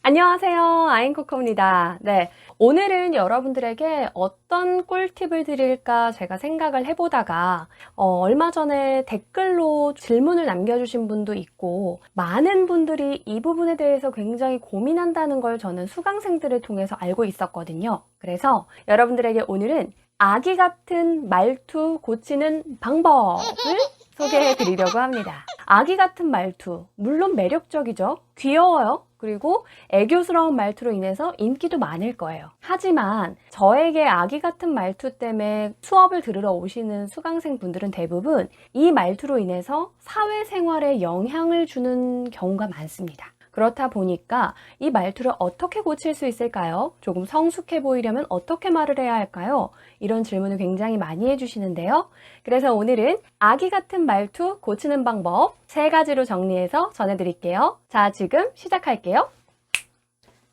안녕하세요. 아임코코입니다. 네, 오늘은 여러분들에게 어떤 꿀팁을 드릴까 제가 생각을 해보다가 얼마 전에 댓글로 질문을 남겨주신 분도 있고 많은 분들이 이 부분에 대해서 굉장히 고민한다는 걸 저는 수강생들을 통해서 알고 있었거든요. 그래서 여러분들에게 오늘은 아기 같은 말투 고치는 방법을 소개해 드리려고 합니다. 아기 같은 말투, 물론 매력적이죠. 귀여워요. 그리고 애교스러운 말투로 인해서 인기도 많을 거예요. 하지만 저에게 아기 같은 말투 때문에 수업을 들으러 오시는 수강생 분들은 대부분 이 말투로 인해서 사회생활에 영향을 주는 경우가 많습니다. 그렇다 보니까 이 말투를 어떻게 고칠 수 있을까요? 조금 성숙해 보이려면 어떻게 말을 해야 할까요? 이런 질문을 굉장히 많이 해주시는데요. 그래서 오늘은 아기 같은 말투 고치는 방법 3가지로 정리해서 전해드릴게요. 자, 지금 시작할게요.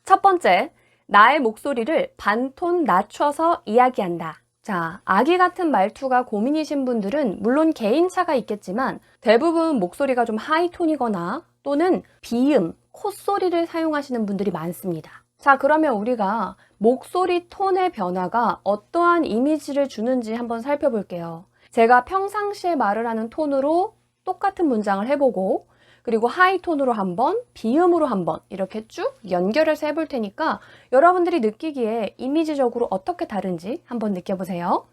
첫 번째, 나의 목소리를 반톤 낮춰서 이야기한다. 자, 아기 같은 말투가 고민이신 분들은 물론 개인차가 있겠지만 대부분 목소리가 좀 하이톤이거나 또는 비음, 콧소리를 사용하시는 분들이 많습니다. 자, 그러면 우리가 목소리 톤의 변화가 어떠한 이미지를 주는지 한번 살펴볼게요. 제가 평상시에 말을 하는 톤으로 똑같은 문장을 해보고 그리고 하이톤으로 한번, 비음으로 한번 이렇게 쭉 연결해서 해볼 테니까 여러분들이 느끼기에 이미지적으로 어떻게 다른지 한번 느껴보세요.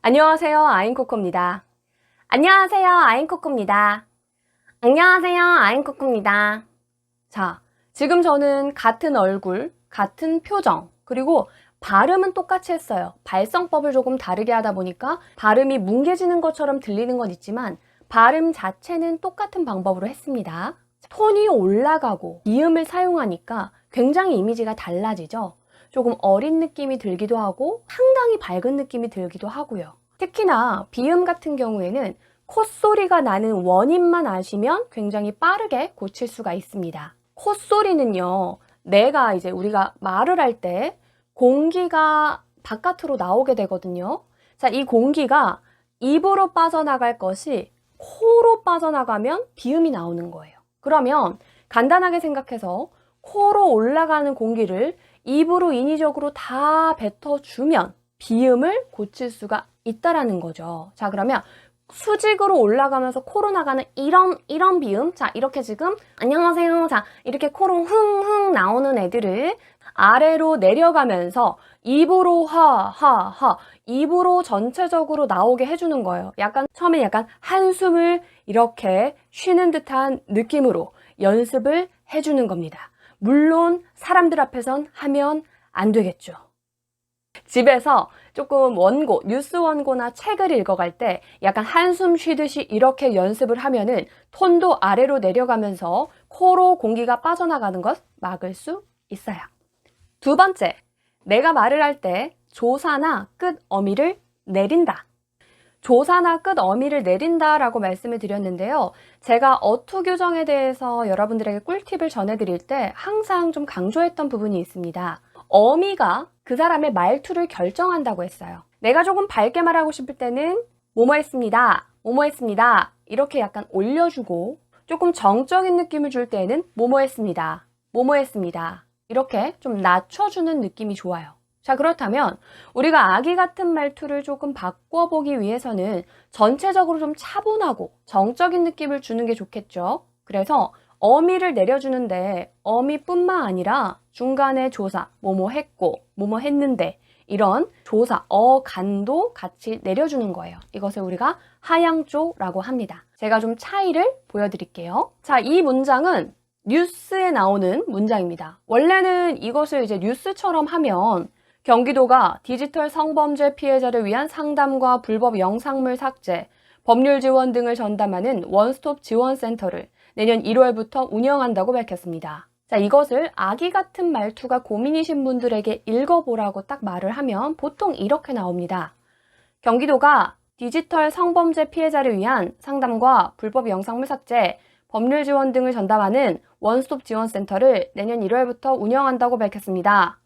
안녕하세요, 아임코코입니다. 안녕하세요, 아임코코입니다. 안녕하세요, 아임코코입니다. 자, 지금 저는 같은 얼굴, 같은 표정, 그리고 발음은 똑같이 했어요. 발성법을 조금 다르게 하다 보니까 발음이 뭉개지는 것처럼 들리는 건 있지만 발음 자체는 똑같은 방법으로 했습니다. 톤이 올라가고 비음을 사용하니까 굉장히 이미지가 달라지죠. 조금 어린 느낌이 들기도 하고 상당히 밝은 느낌이 들기도 하고요. 특히나 비음 같은 경우에는 콧소리가 나는 원인만 아시면 굉장히 빠르게 고칠 수가 있습니다. 콧소리는요, 우리가 말을 할 때 공기가 바깥으로 나오게 되거든요. 자, 이 공기가 입으로 빠져나갈 것이 코로 빠져나가면 비음이 나오는 거예요. 그러면 간단하게 생각해서 코로 올라가는 공기를 입으로 인위적으로 다 뱉어주면 비음을 고칠 수가 있다라는 거죠. 자, 그러면 수직으로 올라가면서 코로 나가는 이런 비음. 자, 이렇게 지금 안녕하세요. 자, 이렇게 코로 흥흥 나오는 애들을 아래로 내려가면서 입으로 하하하 입으로 전체적으로 나오게 해주는 거예요. 처음에 약간 한숨을 이렇게 쉬는 듯한 느낌으로 연습을 해주는 겁니다. 물론 사람들 앞에선 하면 안 되겠죠. 집에서 조금 원고, 뉴스 원고나 책을 읽어갈 때 약간 한숨 쉬듯이 이렇게 연습을 하면은 톤도 아래로 내려가면서 코로 공기가 빠져나가는 것 막을 수 있어요. 두 번째, 내가 말을 할 때 조사나 끝 어미를 내린다. 조사나 끝 어미를 내린다라고 말씀을 드렸는데요. 제가 어투 교정에 대해서 여러분들에게 꿀팁을 전해드릴 때 항상 좀 강조했던 부분이 있습니다. 어미가 그 사람의 말투를 결정한다고 했어요. 내가 조금 밝게 말하고 싶을 때는 뭐뭐 했습니다. 뭐뭐 했습니다. 이렇게 약간 올려주고 조금 정적인 느낌을 줄 때는 뭐뭐 했습니다. 뭐뭐 했습니다. 이렇게 좀 낮춰주는 느낌이 좋아요. 자, 그렇다면 우리가 아기 같은 말투를 조금 바꿔보기 위해서는 전체적으로 좀 차분하고 정적인 느낌을 주는 게 좋겠죠. 그래서 어미를 내려주는데 어미뿐만 아니라 중간에 조사, 뭐뭐 했고, 뭐뭐 했는데 이런 조사, 어간도 같이 내려주는 거예요. 이것을 우리가 하향조라고 합니다. 제가 좀 차이를 보여드릴게요. 자, 이 문장은 뉴스에 나오는 문장입니다. 원래는 이것을 이제 뉴스처럼 하면 경기도가 디지털 성범죄 피해자를 위한 상담과 불법 영상물 삭제, 법률 지원 등을 전담하는 원스톱 지원센터를 내년 1월부터 운영한다고 밝혔습니다. 자, 이것을 아기 같은 말투가 고민이신 분들에게 읽어보라고 딱 말을 하면 보통 이렇게 나옵니다. 경기도가 디지털 성범죄 피해자를 위한 상담과 불법 영상물 삭제, 법률 지원 등을 전담하는 원스톱 지원센터를 내년 1월부터 운영한다고 밝혔습니다.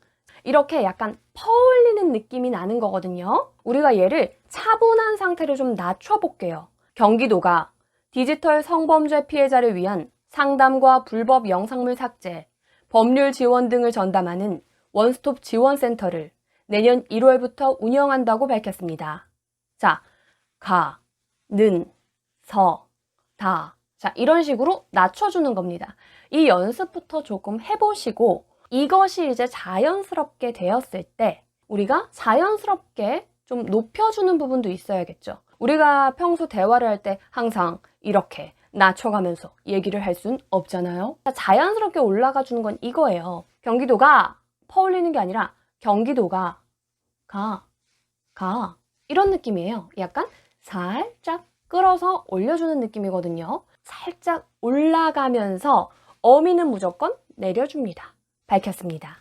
이렇게 약간 퍼올리는 느낌이 나는 거거든요. 우리가 얘를 차분한 상태로 좀 낮춰볼게요. 경기도가 디지털 성범죄 피해자를 위한 상담과 불법 영상물 삭제, 법률 지원 등을 전담하는 원스톱 지원센터를 내년 1월부터 운영한다고 밝혔습니다. 자, 가, 는, 서, 다. 자, 이런 식으로 낮춰주는 겁니다. 이 연습부터 조금 해보시고 이것이 이제 자연스럽게 되었을 때 우리가 자연스럽게 좀 높여주는 부분도 있어야겠죠. 우리가 평소 대화를 할 때 항상 이렇게 낮춰가면서 얘기를 할 순 없잖아요. 자연스럽게 올라가 주는 건 이거예요. 경기도가 퍼 올리는 게 아니라 경기도가 가 이런 느낌이에요. 약간 살짝 끌어서 올려주는 느낌이거든요. 살짝 올라가면서 어미는 무조건 내려줍니다. 밝혔습니다.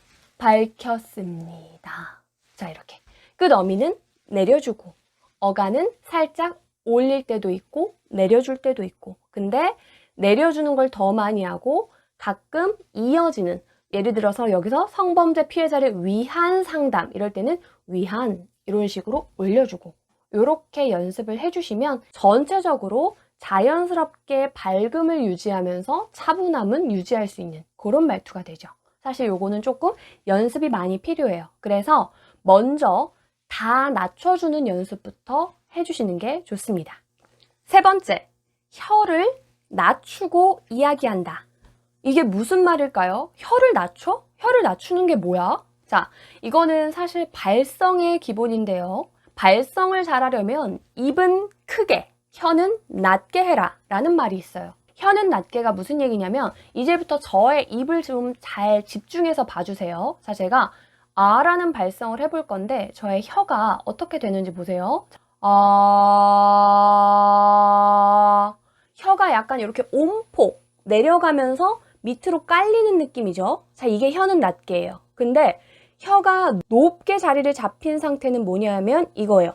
자, 이렇게 끝 어미는 내려주고 어가는 살짝 올릴 때도 있고 내려줄 때도 있고, 근데 내려주는 걸 더 많이 하고 가끔 이어지는, 예를 들어서 여기서 성범죄 피해자를 위한 상담 이럴 때는 위한 이런 식으로 올려주고, 이렇게 연습을 해주시면 전체적으로 자연스럽게 밝음을 유지하면서 차분함은 유지할 수 있는 그런 말투가 되죠. 사실 요거는 조금 연습이 많이 필요해요. 그래서 먼저 다 낮춰주는 연습부터 해주시는 게 좋습니다. 세 번째, 혀를 낮추고 이야기한다. 이게 무슨 말일까요? 혀를 낮춰? 혀를 낮추는 게 뭐야? 자, 이거는 사실 발성의 기본인데요. 발성을 잘하려면 입은 크게, 혀는 낮게 해라 라는 말이 있어요. 혀는 낮게가 무슨 얘기냐면 이제부터 저의 입을 좀 잘 집중해서 봐주세요. 자, 제가 아라는 발성을 해볼 건데 저의 혀가 어떻게 되는지 보세요. 혀가 약간 이렇게 온폭 내려가면서 밑으로 깔리는 느낌이죠. 자, 이게 혀는 낮게예요. 근데 혀가 높게 자리를 잡힌 상태는 뭐냐면 이거예요.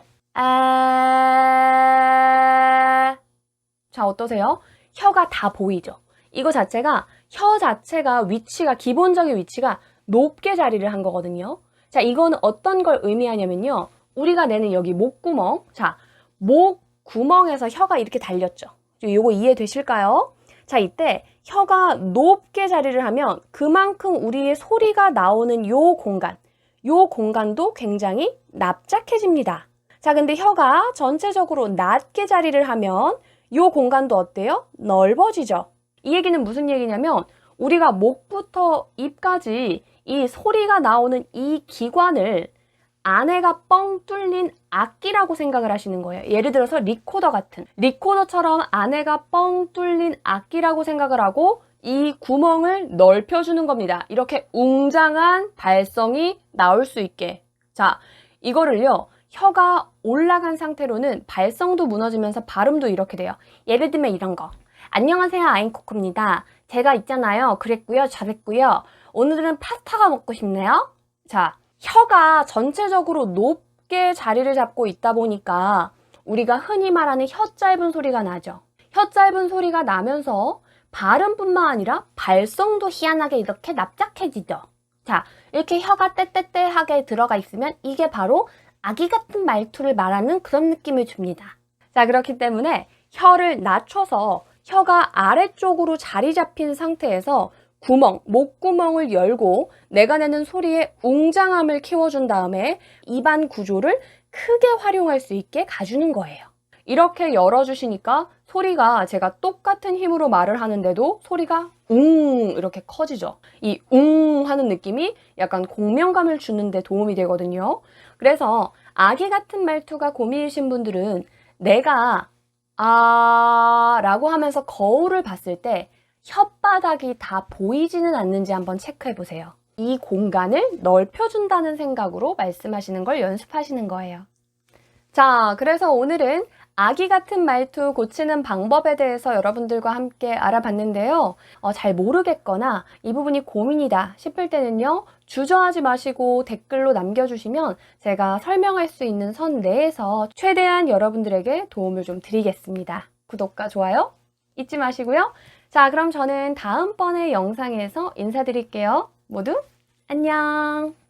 자, 어떠세요? 혀가 다 보이죠? 이거 자체가 혀 자체가 위치가, 기본적인 위치가 높게 자리를 한 거거든요. 자, 이거는 어떤 걸 의미하냐면요. 우리가 내는 여기 목구멍, 자, 목구멍에서 혀가 이렇게 달렸죠. 요거 이해되실까요? 자, 이때 혀가 높게 자리를 하면 그만큼 우리의 소리가 나오는 요 공간도 굉장히 납작해집니다. 자, 근데 혀가 전체적으로 낮게 자리를 하면 요 공간도 어때요? 넓어지죠. 이 얘기는 무슨 얘기냐면 우리가 목부터 입까지 이 소리가 나오는 이 기관을 안에가 뻥 뚫린 악기라고 생각을 하시는 거예요. 예를 들어서 리코더 같은, 리코더처럼 안에가 뻥 뚫린 악기라고 생각을 하고 이 구멍을 넓혀주는 겁니다. 이렇게 웅장한 발성이 나올 수 있게. 자, 이거를요, 혀가 올라간 상태로는 발성도 무너지면서 발음도 이렇게 돼요. 예를 들면 이런 거. 안녕하세요, 아인코코입니다. 제가 있잖아요. 그랬고요, 저랬고요. 오늘은 파스타가 먹고 싶네요. 자, 혀가 전체적으로 높게 자리를 잡고 있다 보니까 우리가 흔히 말하는 혀 짧은 소리가 나죠. 혀 짧은 소리가 나면서 발음뿐만 아니라 발성도 희한하게 이렇게 납작해지죠. 자, 이렇게 혀가 떼떼떼하게 들어가 있으면 이게 바로 아기 같은 말투를 말하는 그런 느낌을 줍니다. 자, 그렇기 때문에 혀를 낮춰서 혀가 아래쪽으로 자리 잡힌 상태에서 목구멍을 열고 내가 내는 소리의 웅장함을 키워준 다음에 입안 구조를 크게 활용할 수 있게 가주는 거예요. 이렇게 열어주시니까 소리가, 제가 똑같은 힘으로 말을 하는데도 소리가 이렇게 커지죠. 이 하는 느낌이 약간 공명감을 주는 데 도움이 되거든요. 그래서 아기 같은 말투가 고민이신 분들은 내가 라고 하면서 거울을 봤을 때 혓바닥이 다 보이지는 않는지 한번 체크해 보세요. 이 공간을 넓혀준다는 생각으로 말씀하시는 걸 연습하시는 거예요. 자, 그래서 오늘은 아기 같은 말투 고치는 방법에 대해서 여러분들과 함께 알아봤는데요. 잘 모르겠거나 이 부분이 고민이다 싶을 때는요, 주저하지 마시고 댓글로 남겨주시면 제가 설명할 수 있는 선 내에서 최대한 여러분들에게 도움을 좀 드리겠습니다. 구독과 좋아요 잊지 마시고요. 자, 그럼 저는 다음번의 영상에서 인사드릴게요. 모두 안녕!